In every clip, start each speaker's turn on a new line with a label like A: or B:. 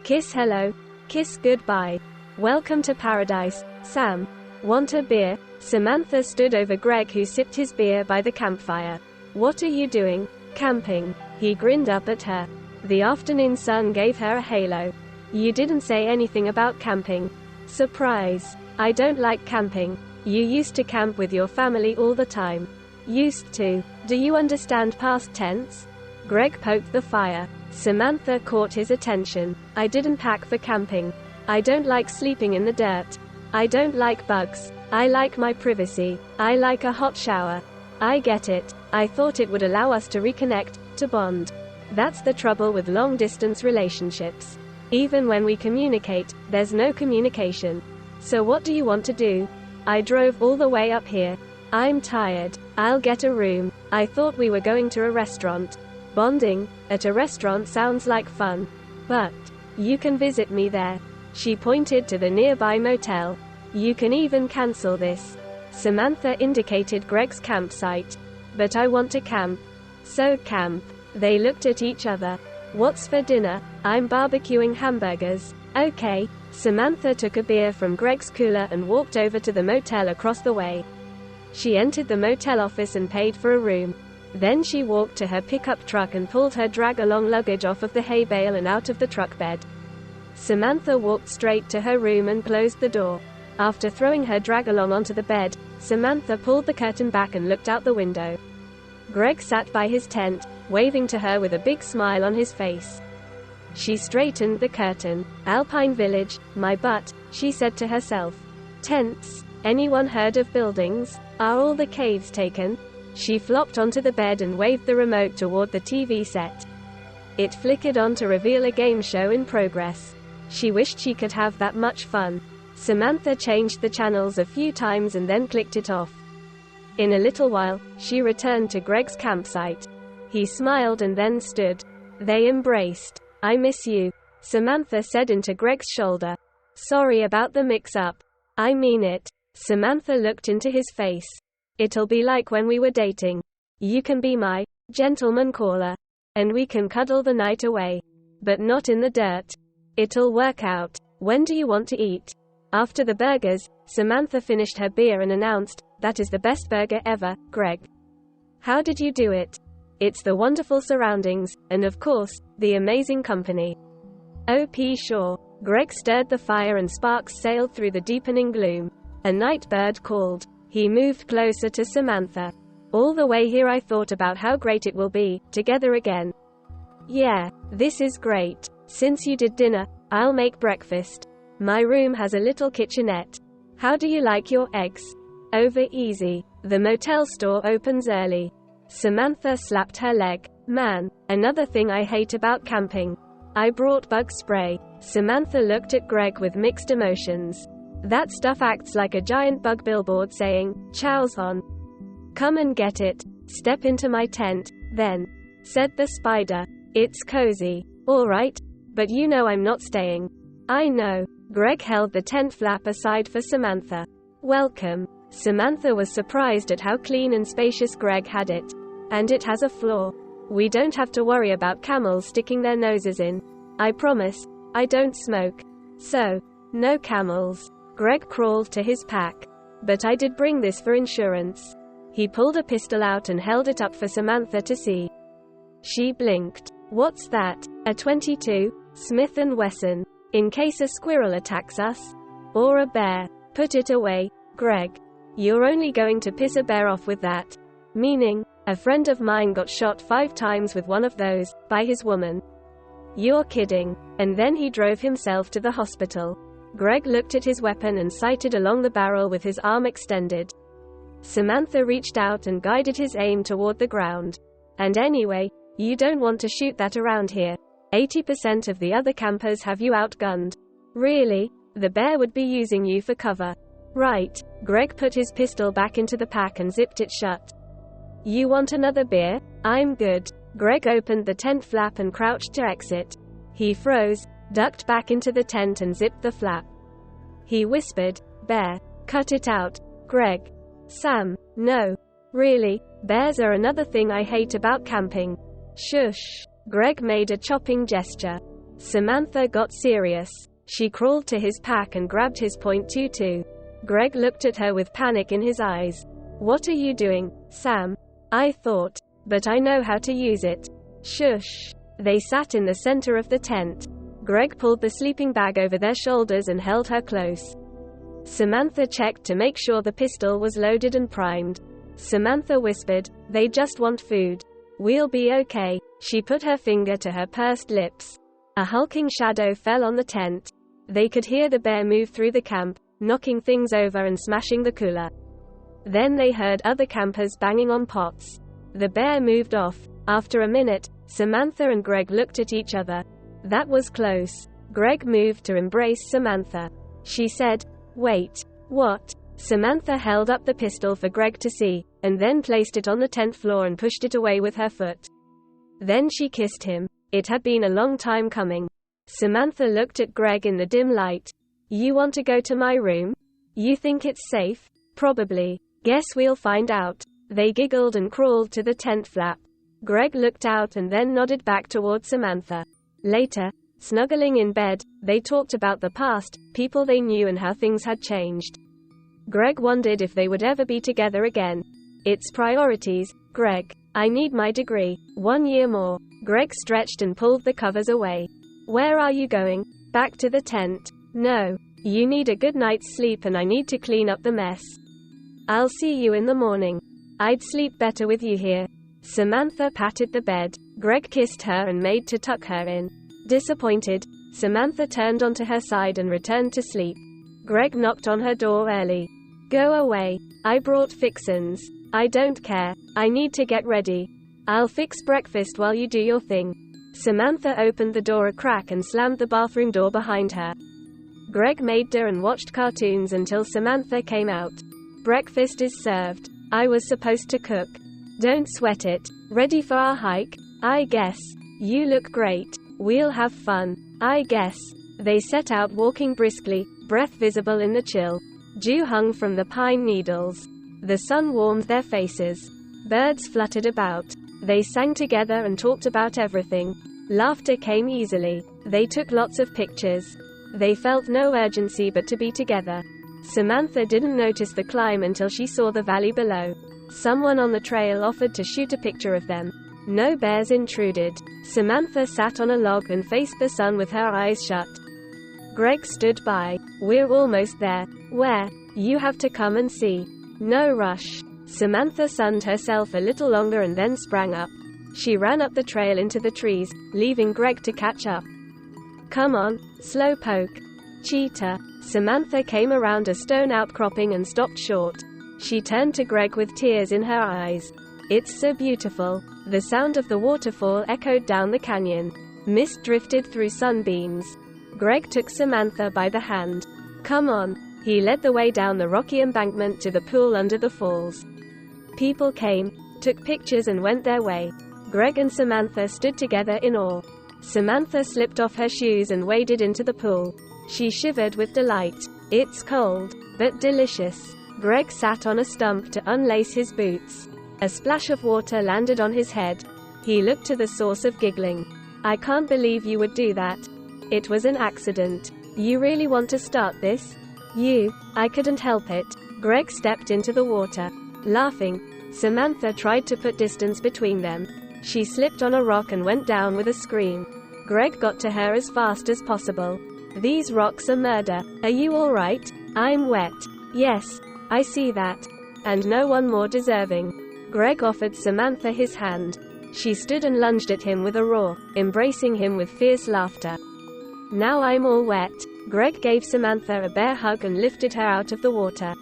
A: Kiss hello. Kiss goodbye. Welcome to paradise, Sam. Want a beer? Samantha stood over Greg, who sipped his beer by the campfire. What are you doing? Camping. He grinned up at her. The afternoon sun gave her a halo. You didn't say anything about camping. Surprise. I don't like camping. You used to camp with your family all the time. Used to. Do you understand past tense? Greg poked the fire. Samantha caught his attention. I didn't pack for camping. I don't like sleeping in the dirt. I don't like bugs. I like my privacy. I like a hot shower. I get it. I thought it would allow us to reconnect, to bond. That's the trouble with long-distance relationships. Even when we communicate, there's no communication. So what do you want to do? I drove all the way up here. I'm tired. I'll get a room. I thought we were going to a restaurant. Bonding at a restaurant sounds like fun. But you can visit me there. She pointed to the nearby motel. You can even cancel this. Samantha indicated Greg's campsite. But I want to camp. So camp. They looked at each other. What's for dinner? I'm barbecuing hamburgers. Okay. Samantha took a beer from Greg's cooler and walked over to the motel across the way. She entered the motel office and paid for a room. Then she walked to her pickup truck and pulled her drag-along luggage off of the hay bale and out of the truck bed. Samantha walked straight to her room and closed the door. After throwing her drag-along onto the bed, Samantha pulled the curtain back and looked out the window. Greg sat by his tent, waving to her with a big smile on his face. She straightened the curtain. Alpine Village, my butt, she said to herself. Tents? Anyone heard of buildings? Are all the caves taken? She flopped onto the bed and waved the remote toward the TV set. It flickered on to reveal a game show in progress. She wished she could have that much fun. Samantha changed the channels a few times and then clicked it off. In a little while, she returned to Greg's campsite. He smiled and then stood. They embraced. I miss you, Samantha said into Greg's shoulder. Sorry about the mix-up. I mean it. Samantha looked into his face. It'll be like when we were dating. You can be my gentleman caller. And we can cuddle the night away. But not in the dirt. It'll work out. When do you want to eat? After the burgers, Samantha finished her beer and announced, that is the best burger ever, Greg. How did you do it? It's the wonderful surroundings, and of course, the amazing company. O.P. Sure. Greg stirred the fire and sparks sailed through the deepening gloom. A night bird called. He moved closer to Samantha. All the way here I thought about how great it will be, together again. Yeah, this is great. Since you did dinner, I'll make breakfast. My room has a little kitchenette. How do you like your eggs? Over easy. The motel store opens early. Samantha slapped her leg. Man, another thing I hate about camping. I brought bug spray. Samantha looked at Greg with mixed emotions. That stuff acts like a giant bug billboard saying, "Chow's on. Come and get it. Step into my tent, then," said the spider. It's cozy. Alright. But you know I'm not staying. I know. Greg held the tent flap aside for Samantha. Welcome. Samantha was surprised at how clean and spacious Greg had it. And it has a floor. We don't have to worry about camels sticking their noses in. I promise. I don't smoke. So, no camels. Greg crawled to his pack. But I did bring this for insurance. He pulled a pistol out and held it up for Samantha to see. She blinked. What's that? A .22, Smith & Wesson. In case a squirrel attacks us? Or a bear. Put it away, Greg. You're only going to piss a bear off with that. Meaning, a friend of mine got shot 5 times with one of those, by his woman. You're kidding. And then he drove himself to the hospital. Greg looked at his weapon and sighted along the barrel with his arm extended. Samantha reached out and guided his aim toward the ground. And anyway, you don't want to shoot that around here. 80% of the other campers have you outgunned. Really? The bear would be using you for cover. Right. Greg put his pistol back into the pack and zipped it shut. You want another beer? I'm good. Greg opened the tent flap and crouched to exit. He froze, ducked back into the tent and zipped the flap. He whispered, Bear, cut it out. Greg. Sam, no. Really, bears are another thing I hate about camping. Shush. Greg made a chopping gesture. Samantha got serious. She crawled to his pack and grabbed his .22. Greg looked at her with panic in his eyes. What are you doing, Sam? I thought. But I know how to use it. Shush. They sat in the center of the tent. Greg pulled the sleeping bag over their shoulders and held her close. Samantha checked to make sure the pistol was loaded and primed. Samantha whispered, "They just want food. We'll be okay." She put her finger to her pursed lips. A hulking shadow fell on the tent. They could hear the bear move through the camp, knocking things over and smashing the cooler. Then they heard other campers banging on pots. The bear moved off. After a minute, Samantha and Greg looked at each other. That was close. Greg moved to embrace Samantha. She said, "Wait. What?" Samantha held up the pistol for Greg to see, and then placed it on the tent floor and pushed it away with her foot. Then she kissed him. It had been a long time coming. Samantha looked at Greg in the dim light. "You want to go to my room? You think it's safe?" "Probably. Guess we'll find out." They giggled and crawled to the tent flap. Greg looked out and then nodded back toward Samantha. Later, snuggling in bed, they talked about the past, people they knew and how things had changed. Greg wondered if they would ever be together again. It's priorities, Greg. I need my degree. 1 year more. Greg stretched and pulled the covers away. Where are you going? Back to the tent. No. You need a good night's sleep and I need to clean up the mess. I'll see you in the morning. I'd sleep better with you here. Samantha patted the bed. Greg kissed her and made to tuck her in. Disappointed, Samantha turned onto her side and returned to sleep. Greg knocked on her door early. Go away. I brought fixins. I don't care. I need to get ready. I'll fix breakfast while you do your thing. Samantha opened the door a crack and slammed the bathroom door behind her. Greg made dinner and watched cartoons until Samantha came out. Breakfast is served. I was supposed to cook. Don't sweat it. Ready for our hike? I guess. You look great. We'll have fun. I guess. They set out walking briskly, breath visible in the chill. Dew hung from the pine needles. The sun warmed their faces. Birds fluttered about. They sang together and talked about everything. Laughter came easily. They took lots of pictures. They felt no urgency but to be together. Samantha didn't notice the climb until she saw the valley below. Someone on the trail offered to shoot a picture of them. No bears intruded. Samantha sat on a log and faced the sun with her eyes shut. Greg stood by. We're almost there. Where? You have to come and see. No rush. Samantha sunned herself a little longer and then sprang up. She ran up the trail into the trees, leaving Greg to catch up. Come on, slowpoke. Cheetah. Samantha came around a stone outcropping and stopped short. She turned to Greg with tears in her eyes. It's so beautiful. The sound of the waterfall echoed down the canyon. Mist drifted through sunbeams. Greg took Samantha by the hand. Come on. He led the way down the rocky embankment to the pool under the falls. People came, took pictures and went their way. Greg and Samantha stood together in awe. Samantha slipped off her shoes and waded into the pool. She shivered with delight. It's cold, but delicious. Greg sat on a stump to unlace his boots. A splash of water landed on his head. He looked to the source of giggling. I can't believe you would do that. It was an accident. You really want to start this? I couldn't help it. Greg stepped into the water. Laughing, Samantha tried to put distance between them. She slipped on a rock and went down with a scream. Greg got to her as fast as possible. These rocks are murder. Are you alright? I'm wet. Yes, I see that. And no one more deserving. Greg offered Samantha his hand. She stood and lunged at him with a roar, embracing him with fierce laughter. Now I'm all wet. Greg gave Samantha a bear hug and lifted her out of the water.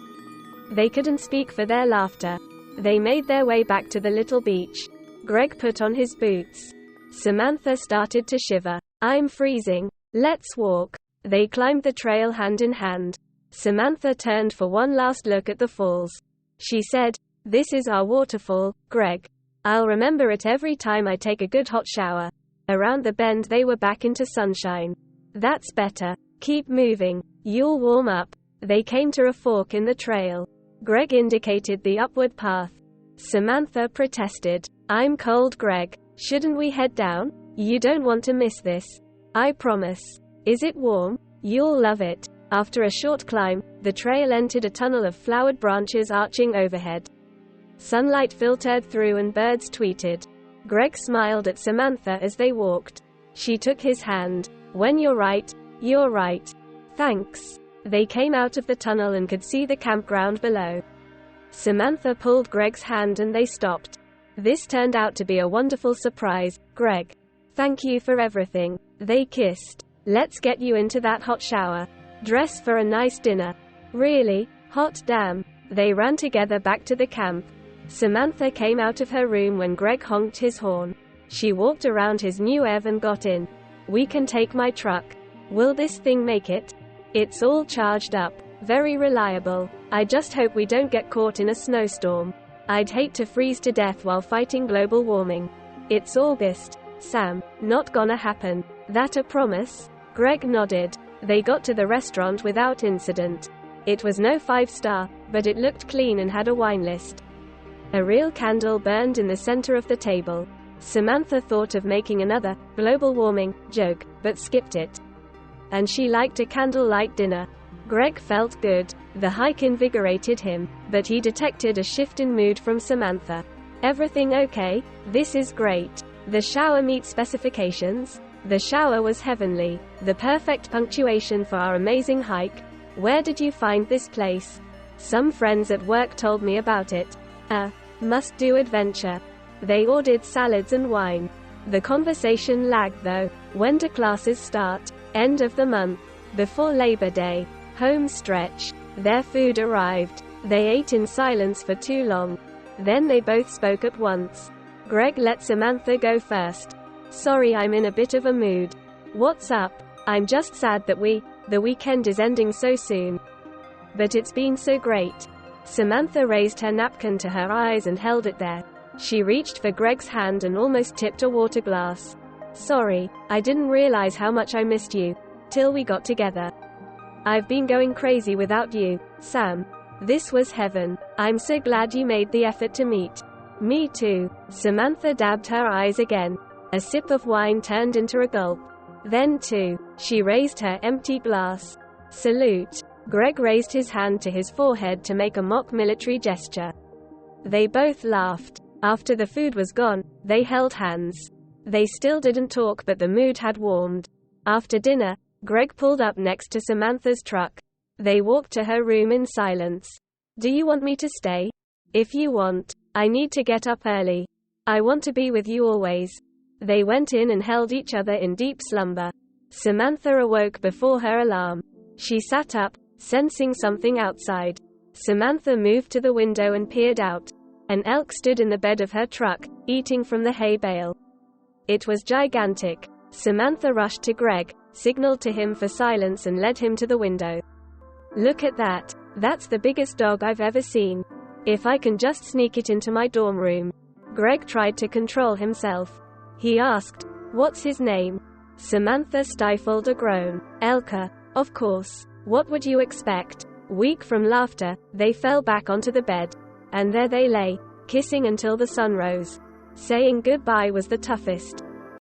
A: They couldn't speak for their laughter. They made their way back to the little beach. Greg put on his boots. Samantha started to shiver. I'm freezing. Let's walk. They climbed the trail hand in hand. Samantha turned for one last look at the falls. She said, This is our waterfall, Greg. I'll remember it every time I take a good hot shower. Around the bend they were back into sunshine. That's better. Keep moving. You'll warm up. They came to a fork in the trail. Greg indicated the upward path. Samantha protested. I'm cold, Greg. Shouldn't we head down? You don't want to miss this. I promise. Is it warm? You'll love it. After a short climb, the trail entered a tunnel of flowered branches arching overhead. Sunlight filtered through and birds tweeted. Greg smiled at Samantha as they walked. She took his hand. When you're right, you're right. Thanks. They came out of the tunnel and could see the campground below. Samantha pulled Greg's hand and they stopped. This turned out to be a wonderful surprise, Greg. Thank you for everything. They kissed. Let's get you into that hot shower. Dress for a nice dinner. Really? Hot damn. They ran together back to the camp. Samantha came out of her room when Greg honked his horn. She walked around his new EV and got in. We can take my truck. Will this thing make it? It's all charged up. Very reliable. I just hope we don't get caught in a snowstorm. I'd hate to freeze to death while fighting global warming. It's August. Sam. Not gonna happen. That a promise? Greg nodded. They got to the restaurant without incident. It was no 5-star, but it looked clean and had a wine list. A real candle burned in the center of the table. Samantha thought of making another, global warming, joke, but skipped it. And she liked a candlelight dinner. Greg felt good. The hike invigorated him, but he detected a shift in mood from Samantha. Everything okay? This is great. The shower meets specifications? The shower was heavenly. The perfect punctuation for our amazing hike. Where did you find this place? Some friends at work told me about it. Must-do adventure. They ordered salads and wine. The conversation lagged though. When do classes start? End of the month. Before Labor Day. Home stretch. Their food arrived. They ate in silence for too long. Then they both spoke at once. Greg let Samantha go first. Sorry, I'm in a bit of a mood. What's up? I'm just sad that the weekend is ending so soon. But it's been so great. Samantha raised her napkin to her eyes and held it there. She reached for Greg's hand and almost tipped a water glass. Sorry, I didn't realize how much I missed you. Till we got together. I've been going crazy without you, Sam. This was heaven. I'm so glad you made the effort to meet. Me too. Samantha dabbed her eyes again. A sip of wine turned into a gulp. Then too, she raised her empty glass. Salute. Greg raised his hand to his forehead to make a mock military gesture. They both laughed. After the food was gone, they held hands. They still didn't talk, but the mood had warmed. After dinner, Greg pulled up next to Samantha's truck. They walked to her room in silence. Do you want me to stay? If you want. I need to get up early. I want to be with you always. They went in and held each other in deep slumber. Samantha awoke before her alarm. She sat up, sensing something outside. Samantha moved to the window and peered out. An elk stood in the bed of her truck, eating from the hay bale. It was gigantic. Samantha rushed to Greg, signaled to him for silence and led him to the window. Look at that. That's the biggest dog I've ever seen. If I can just sneak it into my dorm room. Greg tried to control himself. He asked, "What's his name?" Samantha stifled a groan. Elka. Of course. What would you expect? Weak from laughter, they fell back onto the bed. And there they lay, kissing until the sun rose. Saying goodbye was the toughest.